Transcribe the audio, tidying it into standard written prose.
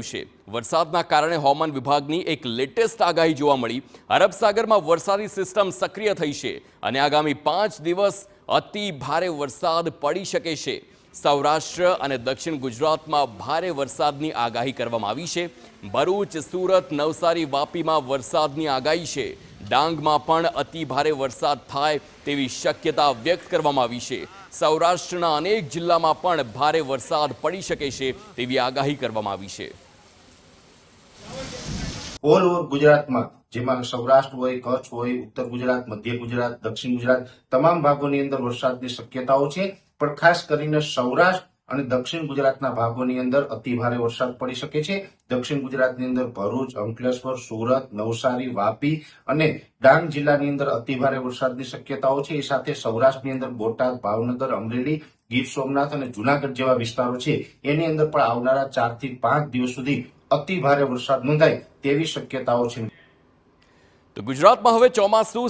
રહ્યું છે। વરસાદના કારણે હવામાન વિભાગની એક લેટેસ્ટ આગાહી જોવા મળી। અરબ સાગરમાં વરસાદી સિસ્ટમ સક્રિય થઈ છે અને આગામી 5 દિવસ અતિ ભારે વરસાદ પડી શકે છે। સૌરાષ્ટ્ર અને દક્ષિણ ગુજરાતમાં ભારે વરસાદની આગાહી કરવામાં આવી છે। ભરૂચ, સુરત, નવસારી, વાપીમાં વરસાદની આગાહી છે। ડાંગમાં પણ અતિ ભારે વરસાદ થાય તેવી શક્યતા વ્યક્ત કરવામાં આવી છે। સૌરાષ્ટ્રના અનેક જિલ્લામાં પણ ભારે વરસાદ પડી શકે છે તેવી આગાહી કરવામાં આવી છે। ઓલ ઓવર ગુજરાતમાં જેમાં સૌરાષ્ટ્ર હોય, કચ્છ હોય, ઉત્તર ગુજરાત, મધ્ય ગુજરાત, દક્ષિણ ગુજરાત તમામ ભાગોની અંદર વરસાદની શક્યતાઓ છે। પણ ખાસ કરીને સૌરાષ્ટ્ર અને દક્ષિણ ગુજરાતના ભાગોની અંદર અતિ ભારે વરસાદ પડી શકે છે। દક્ષિણ ગુજરાતની અંદર ભરૂચ, અંકલેશ્વર, સુરત, નવસારી, વાપી અને ડાંગ જિલ્લાની અંદર અતિ ભારે વરસાદની શક્યતાઓ છે। એ સાથે સૌરાષ્ટ્રની અંદર બોટાદ, ભાવનગર, અમરેલી, ગીર સોમનાથ અને જુનાગઢ જેવા વિસ્તારો છે એની અંદર પણ આવનારા 4 થી 5 દિવસ સુધી અતિ ભારે વરસાદ નોંધાય તેવી શક્યતાઓ છે। તો ગુજરાતમાં હવે ચોમાસું